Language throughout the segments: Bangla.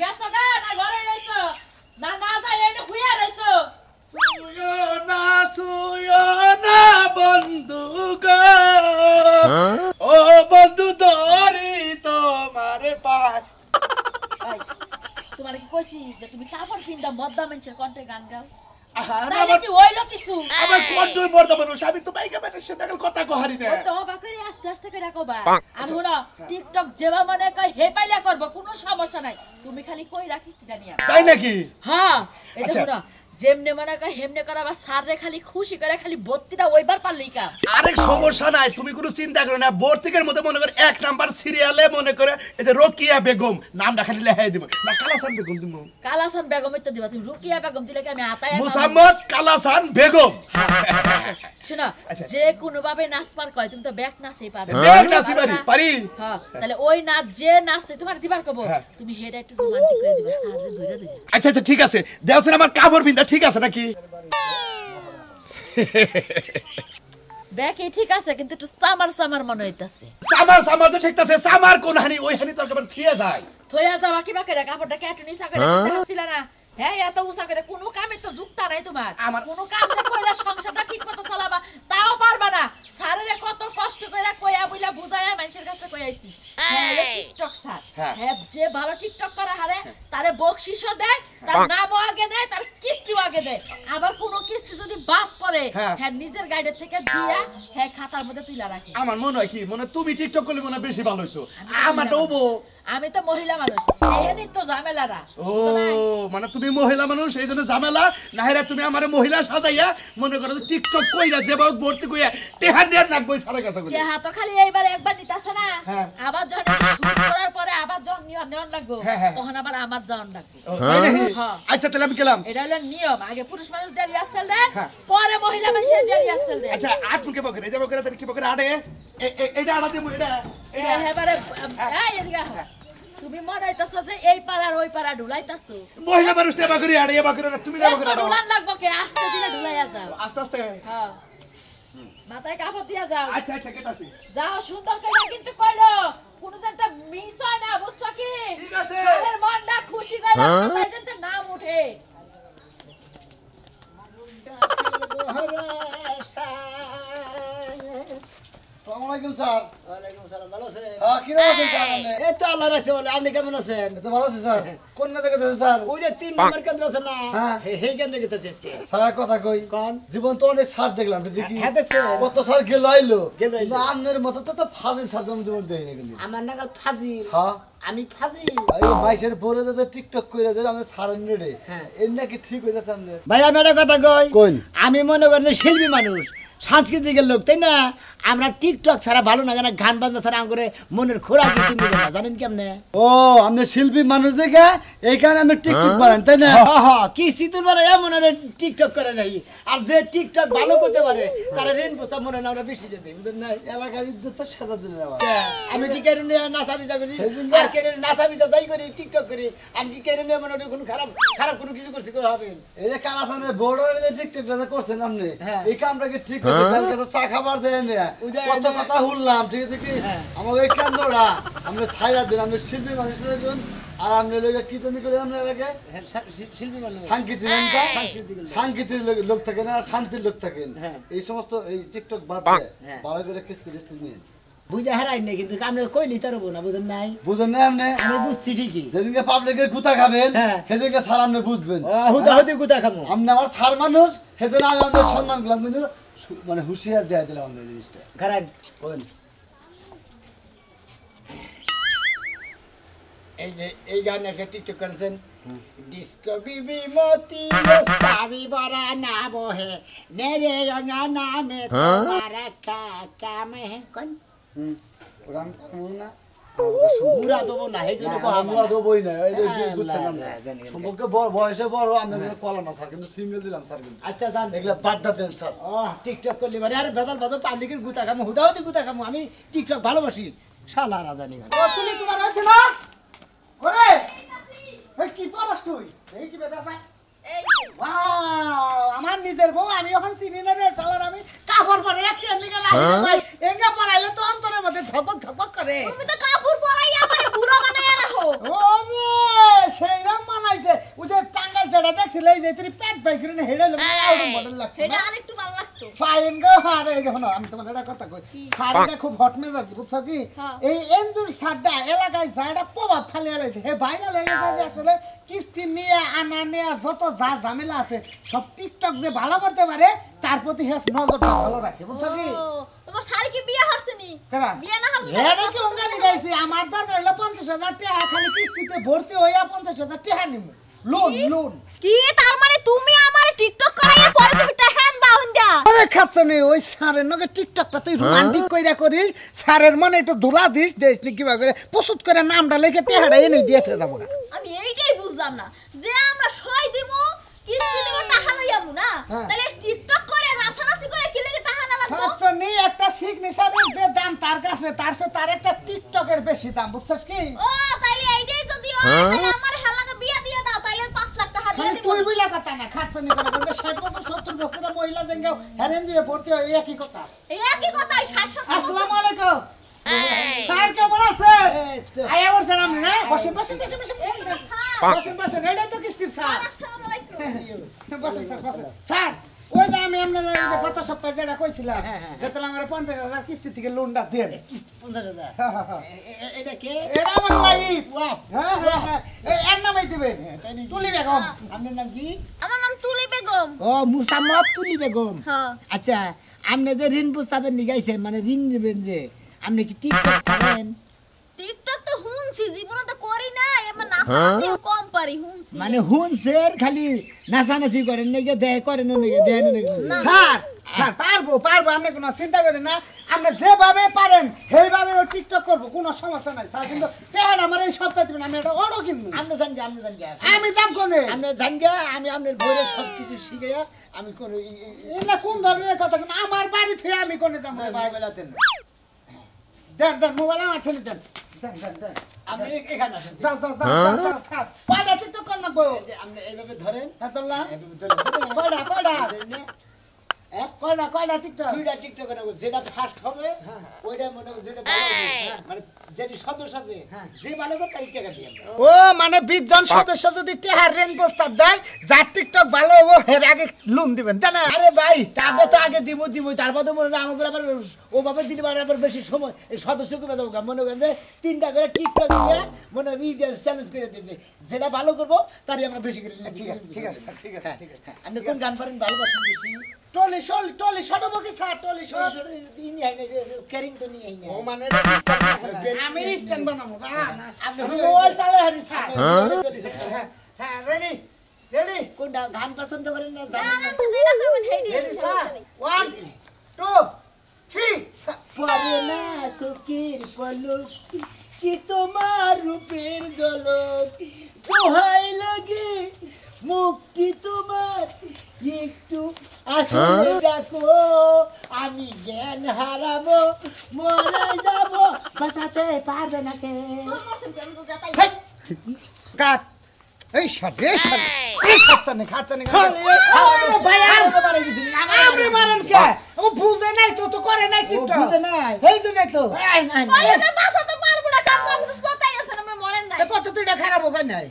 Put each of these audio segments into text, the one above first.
গেছো না না ঘরে রইছো না না যাই এনে খুইয়া রইছো ছুঁয়ো না বন্ধু গো ও বন্ধু ধরি তোমার পায় তোমার কি কইছি যে তুমি কাপড় পিন্দা মদ্দা মানুষের কণ্ঠে গান গাও আরে তাহলে কি হইলো কিছু আমার কন্ট্রোল বর্দা মানুষ আমি তো বাইকে মানুষের নাগাল কথা কহারি না তো হবা করে আস্তে আস্তে করে রাখবা আর হলো টিকটক যেবা মানে কই হে পাইলা করব কোনো সমস্যা নাই তুমি খালি কই রাখিস তিটা নিয়া তাই নাকি হ্যাঁ এটা হলো যেমনে মানে কই হেমনে করাবা সাররে খালি খুশি করে খালি বত্তিটা ওইবার পারলেই কা আরেক সমস্যা নাই তুমি কোনো চিন্তা করো না বর্তিকের মধ্যে মনে করে এক নাম্বার সিরিয়ালে মনে করে এই যে রোকিয়া বেগম নামটা খালি লেখাই দিব না কালাসান বেগম দিব কালাসান বেগম তো দিবা তুমি রুকিয়া বেগম দিলে কি আমি আতায় মুসাম্মদ কালাসান বেগম শোনা যে কোনো ভাবে নাচ পার কয় তুমি তো ব্যাক নাচই পারবে ব্যাক নাচি পারি হ্যাঁ তাহলে ওই নাচ যে নাচে তোমার দিবার কব তুমি হেডা একটু রোমান্টিক করে দিবা সাররে ধইরা দিবা আচ্ছা আচ্ছা ঠিক আছে দেওছেন আমার কাপড় পিন্দা ঠিক আছে নাকি ব্যাকে ঠিক আছে কিন্তু একটু সামার সামার মনে হইতাছে সামার যে ঠিক আছে সামার কোন হানি ওই হানি তোর কেমন থিয়ে যায় থইয়া যাওয়া কি বাকে কাপড়টা কেটে নিসা করে হাসিলা না হ্যাঁ এত উসা করে কোনো কামে তো যুক্তা নাই তোমার কোনো কাম যে কইরা সংসারটা ঠিকমতো চালাবা তাও পারবা না সারেরে কত কষ্ট কইরা কইয়া বইলা বুঝায়া মানুষের কাছে কইয়াইছি হ্যাঁ টিকটক স্যার হ্যাঁ যে ভালো টিকটক করে হারে তারে বকশিশও দেয় তার নামও আগে দেয় তার কিস্তিও আগে দেয় আবার কোনো কিস্তি যদি বাদ পড়ে হ্যাঁ নিজের গাইডে থেকে দিয়া হ্যাঁ খাতার মধ্যে তুইলা রাখে আমার মনে হয় কি মনে তুমি টিকটক করলে মনে বেশি ভালো হইতো আমার তো আমি তো মহিলা মানুষ এহেনি তো ঝামেলারা ও মানে তুমি মহিলা মানুষ এইজন্য ঝামেলা নাহিরা তুমি আমারে মহিলা সাজাইয়া মনে করো টিকটক কইরা যেবা ভর্তি কইয়া টেহা দেন রাখবো সারা কথা কই টেহা তো খালি এইবার একবার নিতাছ না আবার যখন শুট করার পরে আবার যখন নেওয়ান লাগবে তখন আবার আমার যাওয়ান লাগবে আচ্ছা তাহলে আমি গেলাম এটা হলো নিয়ম আগে পুরুষ মানুষ দেরি আসল দে পরে মহিলা মানুষ দেরি আসল দে আচ্ছা আট মুখে বকরে যাবো করে তাহলে কি বকরে আড়ে এটা আড়া দেবো এটা এবারে এই এদিকে তুমি মনে হইতাছো যে এই পাড়ার ওই পাড়া ঢুলাইতাছো মহিলা মানুষ দেবা করি আড়ে এবা করে তুমি দেবা করে ঢুলান লাগবে কে আস্তে দিলে ঢুলাইয়া যাও আস্তে আস্তে হ্যাঁ মাথায় কাপড় দিয়া যাও আচ্ছা আচ্ছা কেটাছি যাও সুন্দর করে কিন্তু কইরো কোনো যেন তো মিস হয় না বুঝছো কি ঠিক আছে তাদের মনটা খুশি করে তাই যেন নাম ওঠে আসসালামু আলাইকুম স্যার ওয়ালাইকুম সালাম ভালো আছেন হ্যাঁ কি রকম আছেন স্যার আপনি এই তো আল্লাহর রাখছে বলে আপনি কেমন আছেন তো ভালো আছি স্যার কোন না জায়গাতে আছেন স্যার ওই যে 3 নম্বর কেন্দ্র আছে না হ্যাঁ এই কেন্দ্রে গেতেছি আজকে স্যার কথা কই কোন জীবন তো অনেক স্যার দেখলাম দেখি হ্যাঁ দেখছেন কত স্যার গেল আইলো না আপনার মত তো ফাজিল স্যার জীবন দেই না কিন্তু আমার নাগাল ফাজিল হ্যাঁ আমি ফাজিল এই মাইশের পরে তো টিকটক কইরা দেন আমি সারেন রে হ্যাঁ এর নাকি ঠিক হই যাচ্ছে আপনি ভাই আমি একটা কথা কই কোন আমি মনে করি শিল্পী মানুষ সাংস্কৃতিক লোক তাই না আমরা টিকটক ছাড়া ভালো না গান গান বাজনা ছাড়া করে মনের খোরাক দিতে মিলে না জানেন কেমনে ও আপনি শিল্পী মানুষ দেখে এই কারণে আমি টিকটক বানান তাই না হ্যাঁ কি সিতুর বারে এমন আরে টিকটক করে নাই আর যে টিকটক ভালো করতে পারে তারা রেন বস্তা মনে না আমরা বেশি যেতে বুঝেন না এলাকার ইজ্জত সাজা দিলেন আবার আমি কি কারণে নাচা বিজা করি আর কে নাচা বিজা যাই করি টিকটক করি আমি কি কারণে মনে কোনো খারাপ খারাপ কোনো কিছু করছি কই হবে এই যে কালাসানে বড় যে টিকটকটা করছেন আপনি এই কামটা কি ঠিক হইছে কালকে তো চা খাবার দেন না কত কথা শুনলাম ঠিক আছে কি আমাকে এই কেন্দ্রটা আমরা ছাইরা দিন আমরা শিল্পী মানুষ দেখুন আর আমরা লোক কি জানি করে আমরা লাগে শিল্পী মানুষ সাংকেতিক লোক থাকে না শান্তির লোক থাকেন এই সমস্ত এই টিকটক বাদ দিয়ে ভালো করে কিস্তি কিস্তি নিয়ে বুঝে হারাই নাই কিন্তু আমি কইলি তার না বুঝেন নাই আমি বুঝছি ঠিকই যেদিনকে পাবলিকের গুতা খাবেন সেদিনকে স্যার আপনি বুঝবেন হুদাহুদি গুতা খাবো আপনি আমার স্যার মানুষ সেদিন আমি আমাদের সম্মান করলাম কিন্তু মানে হুঁশিয়ার দেয়া দিলাম আমাদের জিনিসটা খারাপ বলেন এই যে এই গানে একটা টিকটক করেছেন ডিস্কো বিবি মতি ওস্তাবি বড়া না বহে নেরে রঙা নামে তোমারা কাকা মে কোন ওরাম কোন না মুরা দেব না এই জন্য আমরা দেবই না এই যে বুঝছেন আমরা সম্পর্কে বয়সে বড় আমরা কলম না স্যার কিন্তু সিঙ্গেল দিলাম স্যার কিন্তু আচ্ছা জান এগুলা বাদ দেন স্যার ও টিকটক করলি মানে আরে বেদাল বাদ পাবলিকের গুতা কামু হুদাহুদি গুতা কামু আমি টিকটক ভালোবাসি শালা রাজানি ও তুমি তোমার আছে না ওরে এই কি পড়াস তুই এই কি বেদা চাই এই ওয়াও আমার নিজের বউ আমি এখন চিনি না রে চালার আমি কাপড় পরে একই এমনিকে লাগে ভাই এঙ্গা পরাইলে তো অন্তরের মধ্যে ধপক ধপক করে তুমি তো কাপড় পরাই আমারে বুড়া বানায়া রাখো ওরে সেই আসলে এই যে তুই পেট বাই করে হেডে লম আউট মডেল লাগতো এটা আরেকটু ভালো লাগতো ফাইন গো আরে এই দেখো আমি তোমার একটা কথা কই সারটা খুব হট মেজাজি বুঝছো কি এই এনজুর সারটা এলাকায় যাটা প্রভাব ফেলে আলাইছে হে ভাইরাল হয়ে গেছে যে আসলে কিস্তি নিয়ে আনা নিয়ে যত যা ঝামেলা আছে সব টিকটক যে ভালো করতে পারে তার প্রতি হেস নজরটা ভালো রাখে বুঝছো কি তোমার সারি কি বিয়ে হরছেনি কেরা বিয়ে না হলে এরা কি ওঙ্গানি গাইছে আমার দরকার হলো 50,000 টাকা খালি কিস্তিতে ভর্তি হইয়া 50,000 টাকা নিমু লোন কি তার মানে তুমি আমার টিকটক করাইয়া পরে তুমি টাহান বাউন দা আরে খাচ্ছনি ওই স্যারের নগে টিকটকটা তুই রোমান্টিক কইরা করিস স্যারের মনে একটু ধুলা দিস দেশ নি কিবা করে প্রস্তুত করে নামটা লিখে টেহাড়া এনে দিয়েছে যাব না আমি এইটাই বুঝলাম না যে আমরা সই দিমু কিস্তি দিব টাকা লইয়ামু না তাহলে টিকটক করে নাচানাচি করে কি লাগে টাকা না লাগবো খাচ্ছনি একটা সিগনেচারের যে দাম তার কাছে তার একটা টিকটকের বেশি দাম বুঝছস কি ও তাইলে এইটাই যদি হয় তাহলে আমার হালাকে বিয়ে দিয়ে দাও তাইলে 5 লাখ টাকা দিয়ে খালি দিব তুই বুইলা কথা না খাচ্ছনি করে বলতে 60 বছর 70 বছরের মহিলা জেঙ্গাও হেরেন দিয়ে ভর্তি হয় একই কথা এই একই কথাই 60 আসসালামু আলাইকুম স্যার কেমন আছেন আয়া বলছেন আপনি না বসেন এটা তো কিস্তির স্যার আসসালামু আলাইকুম বসেন স্যার ওই যে আমি আপনার ওই যে গত সপ্তাহে যেটা কইছিলাম যে তাহলে আমার 50,000 কিস্তি থেকে লোনটা দেন 50,000 এটা কে এটা আমার ওয়াইফ ওয়াও এই এর নামই দিবেন তুলি বেগম আপনার নাম কি আমার নাম তুলি বেগম ও মুসাম্মদ তুলি বেগম হ্যাঁ আচ্ছা আপনি যে ঋণ প্রস্তাবের নিগাইছেন মানে ঋণ নেবেন যে আপনি কি টিকটক করেন টিকটক তো হুনছি জীবনে তো করি না এমন নাচানাচি কম পারি হুনছি মানে হুনছেন খালি নাচানাচি করেন নাকি দেয় করেন নাকি দেয় নাকি স্যার পারবো আপনি কোনো চিন্তা করেন না আপনি যেভাবে পারেন সেইভাবে ও টিকটক করবো কোনো সমস্যা নাই স্যার কিন্তু টেহার আমার এই সপ্তাহে দিবেন আমি এটা অর্ডার কিনবো আপনি জান আমি দাম কোনে আপনি জান আমি আপনার বইরে সব কিছু শিখাইয়া আমি কোন এটা কোন ধরনের কথা কেন আমার বাড়ি থেকে আমি কোনে দাম ভাই বেলাতেন দেন মোবাইল আমার ঠেলে দেন আপনি এখানে আসেন যাও স্যার কয়টা টিকটক কর না গো আপনি এইভাবে ধরেন আব্দুল্লাহ এইভাবে ধরেন কয়টা টিকটক দুইটা টিকটক করব যেটা ফার্স্ট হবে ওইটা মনে যেটা ভালো হবে মানে যেটি সদস্য আছে যে ভালো করে তার টাকা দিয়ে ও মানে 20 জন সদস্য যদি টেহার রেন প্রস্তাব দেয় যার টিকটক ভালো হবে এর আগে লোন দিবেন তাই না আরে ভাই তারপরে তো আগে দিমু তারপরে মনে হয় আমাদের আবার ওভাবে দিলে আবার বেশি সময় এই সদস্যকে দেবো মনে করেন যে 3টা করে টিকটক দিয়ে মনে হয় চ্যালেঞ্জ করে দিতে যেটা ভালো করবো তারই আমরা বেশি করে ঠিক আছে আপনি কোন গান পারেন ভালোবাসেন বেশি টলি শটবো কি স্যার টলি শট ক্যারিং তো নিয়ে আই না ও মানে আমি স্ট্যান্ড বানাবো আপনি মোবাইল চালে হারি স্যার হ্যাঁ রেডি কোনটা গান পছন্দ করেন না জানেন জানেন না যেটা করবেন হেডি রেডি স্যার 1 2 3 পরে না সুখীর পলক কি তোমার রূপের ঝলক দোহাই লাগে মুক্তি তোমার একটু আসলে ডাকো আমি জ্ঞান হারাবো মরে যাব বাঁচাতে পারবে না কে কাট এই শালে এই খাচ্ছানে আপনি মারেন কে ও বুঝে নাই তো করে নাই টিকটক বুঝে নাই এই তো নাই তো ওইটা বাঁচাতে পারবো না কাম করতে যতই আছে না আমি মরেন নাই কত তুই খারাপ হবে নাই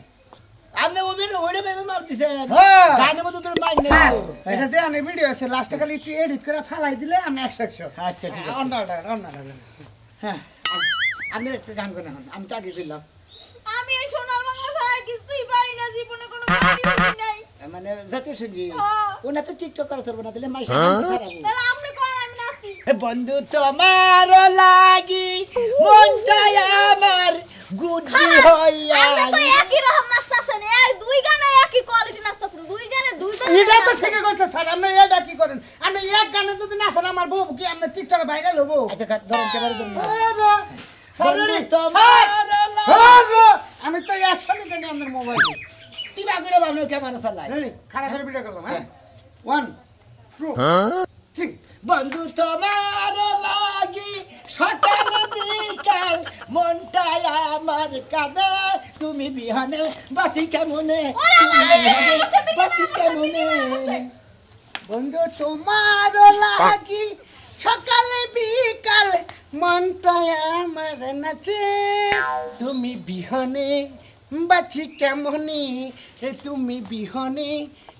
আপনি ওইটা ভেবে মারতেছেন হ্যাঁ। গানের মধ্যে তোর মাইন নেই স্যার, এটা যে আনে ভিডিও আছে লাস্টে খালি একটু এডিট করে ফালাই দিলে আপনি 100 আচ্ছা, ঠিক আছে। অন্যটা হ্যাঁ আপনি একটা গান করে হন আমি তো আগে করলাম আমি এই সোনার বাংলা ছাড়া কিছুই পারি না জীবনে কোনো গানই শুনি নাই মানে জাতীয় সঙ্গীত হ্যাঁ। ওনা তো টিকটক করা চলবে না তাহলে মাইশা গান ছাড়াবো তাহলে আপনি কোন আমি নাচি বন্ধু তোমার লাগি মনটাই আমার গুড্ডি হইয়া আপনি তো একই রকম নাচতাছেন এই দুই গানে একই কোয়ালিটি নাচতাছেন দুই গানে দুই এটা তো ঠিকই কইছে স্যার আপনি এটা কি করেন আপনি এক গানে যদি না ছাড়া আমার বউ কি আপনি টিকটকে ভাইরাল হবো আচ্ছা ধরেন ক্যামেরা ধরুন বন্ধু তোমার আমি তো একশনই জানি আপনার মোবাইলে টিপা করে ভাবলো ক্যামেরা চালাই খারাপ করে ভিডিও করলাম হ্যাঁ 1 2 3 বন্ধু তোমার লাগি সকাল বিকাল মনটাই আমার কাঁদে তুমি বিহানে বাঁচি কেমনে বাঁচি কেমনে বন্ধু তোমার লাগি সকালে বিকাল মনটা আমার নাচে তুমি বিহনে বাঁচি কেমনি হে তুমি বিহনে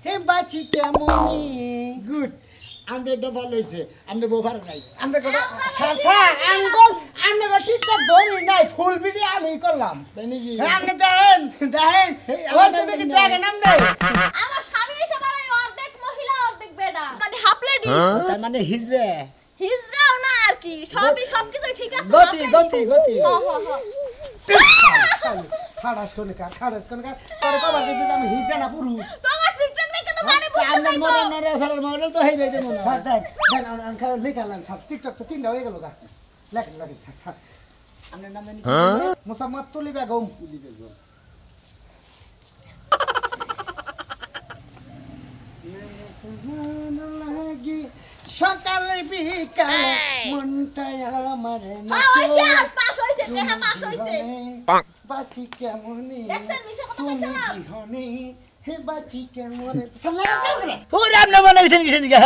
হে বাঁচি কেমনি গুড আমরা এটা ভালো হয়েছে আমরা বোবার নাই আমরা কথা স্যার আমরা ঠিকঠাক ধরি নাই ফুল ভিডিও আমি করলাম আপনি দেখেন ওই তো নাকি দেখেন আপনি আমার স্বামী এসে বলে অর্ধেক মহিলা অর্ধেক বেডা মানে হাফ লেডি তার মানে হিজড়ে হিজড়াও না আর কি সবকিছু ঠিক আছে গতি হ খাড়াস কোন তোরে কবার দিতে আমি হিজড়া না পুরুষ তোমার টিকটক দেখে তো মানে বুঝতে আমরা যাইবো মরে না রে স্যার মরে তো হইবে যে মনে স্যার দেন আনকা লেখালেন স্যার টিকটক তো তিনটা হয়ে গেল গা লেখেন স্যার আপনার নাম জানি মোসাম্মদ তুলি বেগম সকালে বিকালে মনটাই আমার পাস হইছে পাস হইছে বাঁচি কেমনি দেখছেন মিছে কথা কইছে না বিহনে হে বাঁচি কেমনে ওরে আপনি বানাইছেন কিসের দিকে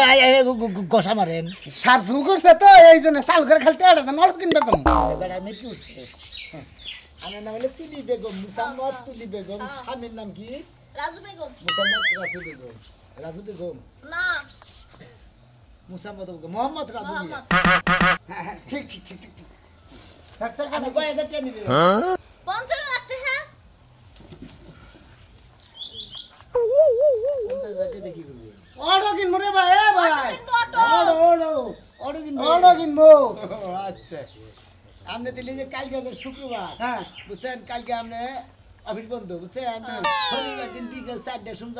গোসা মারেন সার্চ করছে তো এই জন্য চাল করে খালতে এটা অল্প কিনবে কম এবার আমি কি উঠছে আমার নাম হলো তুলি বেগম মুসাম্মদ তুলি বেগম স্বামীর নাম কি রাজু বেগম মুসাম্মদ রাজু বেগম না মুসাম্মদ বেগম মোহাম্মদ রাজু মোহাম্মদ ঠিক টাকা না কয় হাজার টাকা নিবে 50 লাখ টাকা দেখি করবে অটো কিনবো রে ভাই অটো কিনবো আচ্ছা আপনি দিল্লি যে কালকে আছে শুক্রবার হ্যাঁ বুঝছেন কালকে আপনি অফিস বন্ধ বুঝছেন শনিবার দিন বিকেল 4টার সময়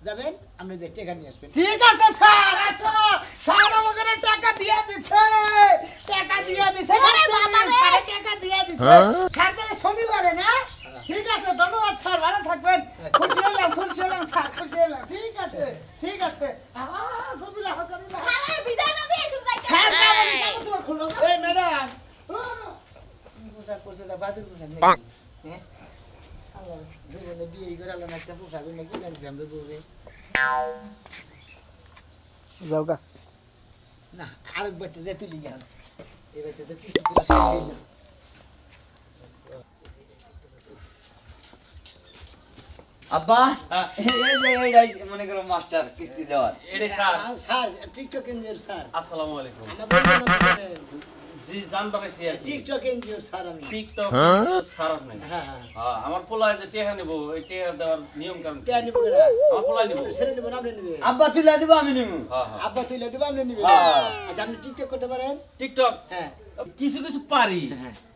যাবেন আপনি যে টাকা নিয়ে আসবেন ঠিক আছে স্যার আসো স্যার আমাকে টাকা দিয়ে দিছে টাকা দিয়ে দিছে স্যার তাহলে শনিবারে না ঠিক আছে ধন্যবাদ স্যার ভালো থাকবেন খুশি হলাম স্যার ঠিক আছে করবিলা আরে বিদায় না দিয়ে তুমি যাইতে স্যার কাপড় তোমার খুলো এই ম্যাডাম পোশাক পরছে না বাদুর পোশাক নেই হ্যাঁ আল্লাহ জীবনে বিয়ে করে আলো একটা পোশাক নাকি জানতাম রে বউরে যাও গা না আরেক বাচ্চা যে তুলি গেল এই বাচ্চা তো কিছু তোলা শেষ হইল আব্বা এই যে এইটাই মনে করো মাস্টার কিস্তি দেওয়ার এডে স্যার স্যার টিকটক এনজিওর স্যার আসসালামু আলাইকুম আমাদের জি জানবার আছি আর কি টিকটক এনজিওর স্যার আমি টিকটক স্যার নাই হ্যাঁ হ্যাঁ আমার পোলায় যে টেহা নেব এই টেহা দেওয়ার নিয়ম কারণ কি? কে নিব করে আমার পোলায় নেব ছেড়ে নিব না আপনি নিবে আব্বা তুলে দিব আমি নিব হ্যাঁ হ্যাঁ আব্বা তুইলে দিব আপনি নিবে আচ্ছা আপনি টিকটক করতে পারেন টিকটক হ্যাঁ কিছু কিছু পারি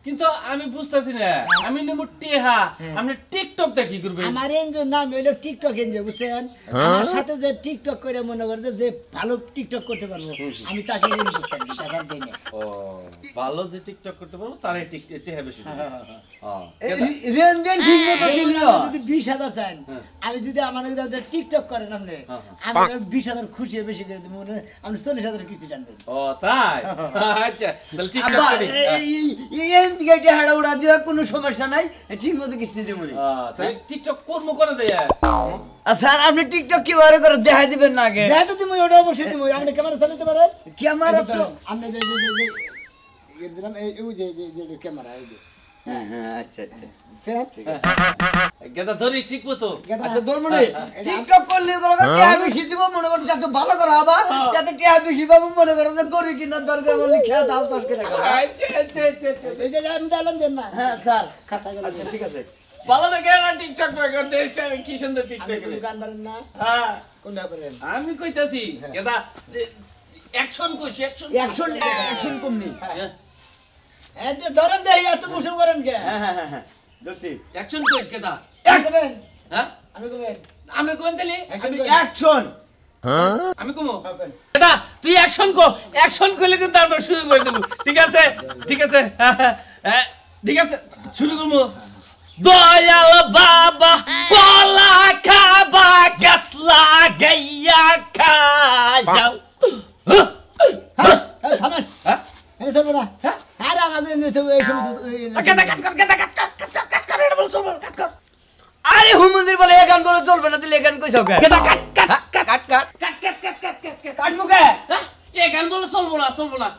কিন্তু আমি বুঝতেছি না আমি নেব টেহা আপনি টিকটক তে কি করবেন আমার এনজিওর নাম হইলো টিকটক এনজিও বুঝছেন আমার সাথে যে টিকটক করে মনে করে যে ভালো টিকটক করতে পারবো আমি তাকে ইনভেস্ট করি টাকা দেই না ও ভালো যে টিকটক করতে পারবো তারে টেহা বেশি দেব। হ্যাঁ রেঞ্জেন ঠিক মতো দিলিও যদি 20,000 চান আমি যদি আমার টিকটক করেন আপনি আমি 20,000 খুশি বেশি করে দেবো আপনি 40,000 কিস্তি টানবেন ও তাই আচ্ছা তাহলে টিকটক আব্বা করি এই টিকেটে হাড়া উড়া দিও কোনো সমস্যা নাই ঠিক মতো কিস্তি দেব নি তাই টিকটক করবো করে দেয় আর স্যার আপনি টিকটক কিভাবে করে দেখাই দিবেন না আগে যেহেতু তুমি ওটা অবশ্যই তুমি আপনি ক্যামেরা চালাতে পারেন ক্যামেরা তো আপনি যে দিলাম এই যে ক্যামেরা এই যে হ্যাঁ আচ্ছা আচ্ছা গেদা ধরি ঠিক মতো আচ্ছা দরমনে টিকটক করলে গুলো টিয়া বেশি দিব মনে কর যাতে ভালো করে হবা যাতে টিয়া বেশি পাবো মনে করো যে করি কিনা দরকার বলি খেয়া দাও 10 টাকা আচ্ছা এই যে আমি দিলাম দেন না হ্যাঁ স্যার খাতা গেল আচ্ছা ঠিক আছে ভালো দেখে না টিকটক করে দেশটা কি সুন্দর টিকটক আপনি করে গান পারেন না হ্যাঁ কোনটা পারেন আমি কইতাছি গেদা অ্যাকশন কইছি অ্যাকশন অ্যাকশন কমনি এই যে ধরেন দেই এত মুসুম করেন কে হ্যাঁ ধরছি অ্যাকশন কইছ গেদা করবেন হ্যাঁ আমি করবেন আমি কোন তালি আমি অ্যাকশন আমি কমো গেদা তুই অ্যাকশন কো অ্যাকশন করলে কিন্তু আমরা শুরু করে দেব ঠিক আছে হ্যাঁ ঠিক আছে শুরু করব দয়াল বাবা কলা খাবা গাছলা গাইয়া খাও থামেন হ্যাঁ এই সব না আরে আমি এই সমস্ত আরে হুমুন্দির বলে এই গান বলে চলবে না দিলে গান কইছাও কে কাট মুকে এই গান বলে চলবো না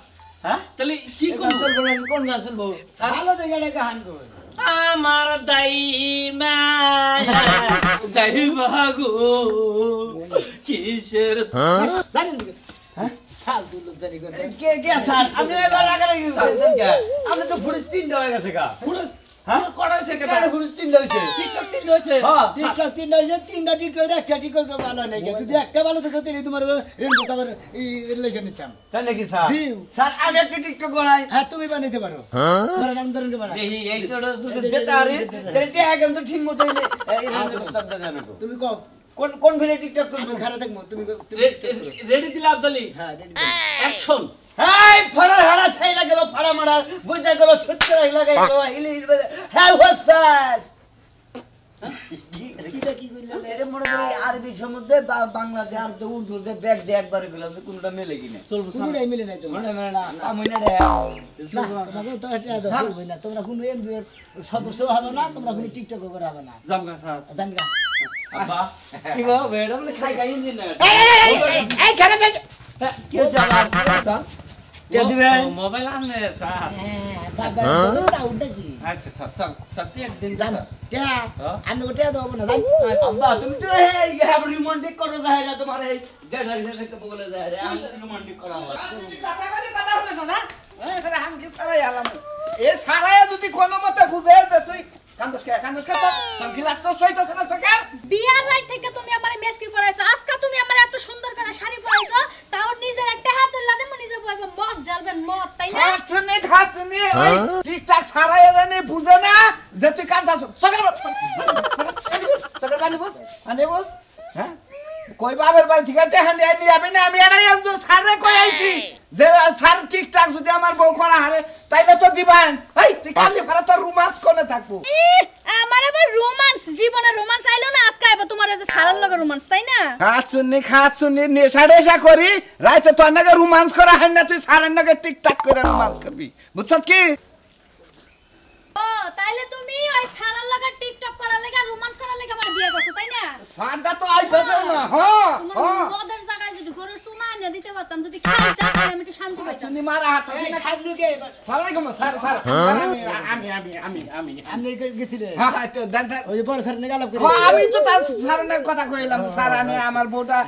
হ্যাঁ তাহলে কি গান করব চলবে না কোন গান চলবো ভালো দেখে গান করবেন আমার দাইমা দাইবাগো কিসের জানেন ফালতু লোক জানি করে কে কে স্যার আপনি এবার রাগারাগি করেছেন কে আপনি তো ফুরিস 3টা হয়ে গেছে কা পুরুষ হ্যাঁ কটা সেকেন্ড কেন ফুরিস 3টা হইছে টিকটক 3 হয়েছে হ্যাঁ টিকটক তিনটা হয়েছে তিনটা টিকটক একটা টিকটক ভালো নাই যদি একটা ভালো থাকতো তাহলে তোমার রেন্ট আবার এই লেখা নিতাম তাই নাকি স্যার জি। স্যার আমি একটা টিকটক বানাই হ্যাঁ তুমি বানাইতে পারো ধরেন আমি ধরেন বানাই এই এই ছোট ছোট যেতে আরে তাহলে টিয়া একদম ঠিক মতো হইলে এই রান্না প্রস্তাবটা জানো তুমি কও কোন কোন ভিলে টিকটক আমি করবে খারাপ থাকবো তুমি রেডি দিলা আব্দুলি হ্যাঁ রেডি অ্যাকশন হাই ফাড়া হাড়া সাইডা গেল ফাড়া মারা বুঝা গেল ছুটতে লাগাই গেল হিলি হিলি হ্যাঁ হোস পাস কিটা কি কইলা এটা মনে করি আরবি সমুদ্রে বাংলাদেশ আর উর্দু দে ব্যাগ দিয়ে একবারে গেলাম কোনটা মেলে কিনা চলবো কোনটাই মিলে নাই তোমার মনে মনে না আমি না রে না তোমাকে তো এটা দাও হইবে না তোমরা কোনো এনজিওর সদস্য হবে না তোমরা কোনো টিকটক করে হবে না জামগা স্যার জানগা আব্বা কি গো ম্যাডাম খাই খাই ইঞ্জিনিয়ার এই খারাপ কি হইছে আবার স্যার কে দিবেন মোবাইল আনলে স্যার হ্যাঁ বাবা ওটা কি আচ্ছা স্যার স্যার স্যার একদিন জান কে আমি ওটা দেবো না জান আব্বা তুমি তো এই হ্যাভ রোমান্টিক করো যায় না তোমার এই জেডা জেডা বলে যায় রে আমি রোমান্টিক করা হয় কথা হলো না এখানে হামকি সারাই আলাম এ সারাই যদি কোনো মতে বুঝে যে তুই কান্দস কে তো তোর গিলাস তো সইতাছ না সকাল বিয়ার রাত থেকে তুমি আমারে মেসকি পরাইছো আজকে তুমি আমারে এত সুন্দর করে শাড়ি পরাইছো তাও নিজের একটা হাত লাদে মু নিজে বইবে মদ জ্বালবেন মদ তাই না খাচ্ছনি ওই ঠিকঠাক সারাই জানে বুঝে না যে তুই কান্দাস সকাল বানি বস হ্যাঁ কই বাবার বাড়ি থেকে টেহান দিয়ে নিয়ে যাবি না আমি এরাই একজন সারে কই আইছি যে সার ঠিকঠাক যদি আমার বউ করা হারে তাইলে তো দিবান এই তুই কালি ফারা তোর রোমান্স কোনে থাকবো আমার আবার রোমান্স জীবনে রোমান্স আইলো না আজকে আইবো তোমার ওই যে সারার লগে রোমান্স তাই না খাচ্ছনি নেশা করি রাইতে তোর নাকি রোমান্স করা হয় না তুই সারের নাকি টিকটাক করে রোমান্স করবি বুঝছ কি ও তাইলে তুমি ওই সারার লগে টিকটক করার লাগা রোমান্স করার লাগা আমার বিয়ে করছো তাই না সারটা তো আইতাছে না হ্যাঁ তোমার মদের জায়গায় যদি গরুর সুমা এনে দিতে পারতাম যদি খাইতাম তাহলে আমি একটু শান্তি পাইতাম তুমি মারা হাত এই সাজলু কে এবার সালাম আলাইকুম স্যার আমি আপনি গেছিলেন হ্যাঁ তো দেন ওই বড় স্যার নিয়ে আলাপ করে আমি তো তার স্যারের কথা কইলাম স্যার আমি আমার বউটা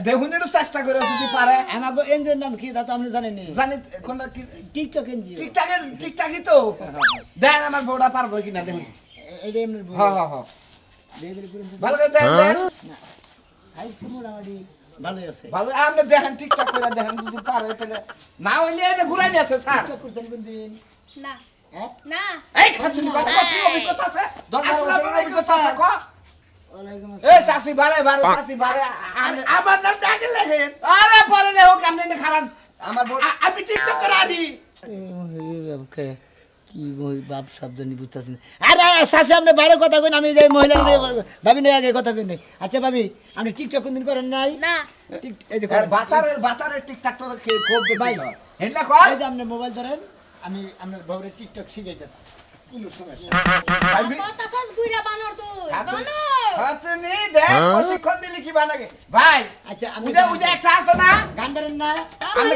দেহুনেরও চেষ্টা করে যদি পারে আমাগো এনজিওর নাম কি তা তো আপনি জানেন নি জানি কোনটা কি টিকটক এনজিও ঠিকঠাকই তো দেন আমার বউটা পারবো কিনা দেখুন এটা এমনি হ্যাঁ ডেবিল করে ভালো করে দেন সাইজ তো মোটামুটি ভালোই আছে ভালো আপনি দেখেন ঠিকঠাক করে দেখেন যদি পারে তাহলে না হইলে এই যে ঘুরাই নিয়ে আছে স্যার টিকটক করছেন কোন দিন না হ্যাঁ না এই খাচ্ছুনি কথা কি অভিজ্ঞতা আছে আসসালামু আলাইকুম কথা কো ওয়ালাইকুম এই সাসি বারে সাসি বারে আমার নাম ডাকে লেখেন আরে পরে লে হোক আপনি না খারাপ আমার আমি টিকটক করে আদি ওকে কি ওই বাপ শব্দ নি বুঝতাছি না আরে সাসে আপনি বাইরে কথা কইন আমি যাই মহিলা ভাবি না আগে কথা কইন আচ্ছা ভাবি আপনি টিকটক কোন দিন করেন নাই না ঠিক এই যে বাতারের টিকটক তো খুব ভাই হেলা কর এই যে আপনি মোবাইল ধরেন আমি আপনার বউরে টিকটক শিখাইতেছি কোনো সমস্যা করতাছস বুইড়া বানর তুই বানর খাচ্ছুনি দেখ প্রশিক্ষণ দিলি কি বানাগে ভাই আচ্ছা আমি উদে একটা আছে না গান ধরেন না আমরা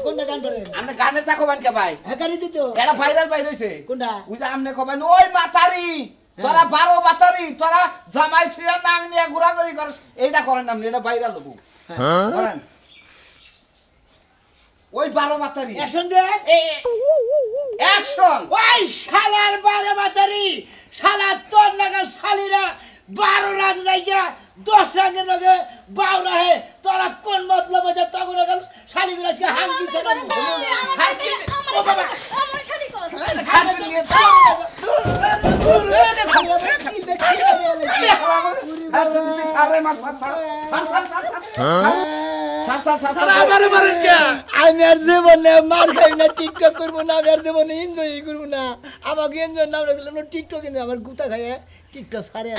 কোনটা গান ধরেন আমরা গানে থাকো বানকে ভাই হ্যাঁ গাড়ি দিত এটা ভাইরাল বাইর হইছে কোনটা উদে আমনে কবেন ওই মাতারি তোরা 12 বাতারি তোরা জামাই থুয়া নাং নিয়া ঘুরা ঘুরি করস এইটা করেন আপনি এটা ভাইরাল হবো করেন ওই 12 বাতারি অ্যাকশন দেন অ্যাকশন ওই শালার 12 বাতারি শালা তোর লাগা শালিরা 12 রান লাগা 10 রানের লগে 12 হে তোরা কোন মতলব আছে তখন শালিদের আজকে হাং দিছে না আমার শাড়ি কস আমি আর জীবনে মার খাই না টিকটক করবো না আমি আর জীবনে এনজয় করবো না আমাকে এনজয় নাম রাখলাম টিকটক কিন্তু আমার গুতা খাই টিকটক সারে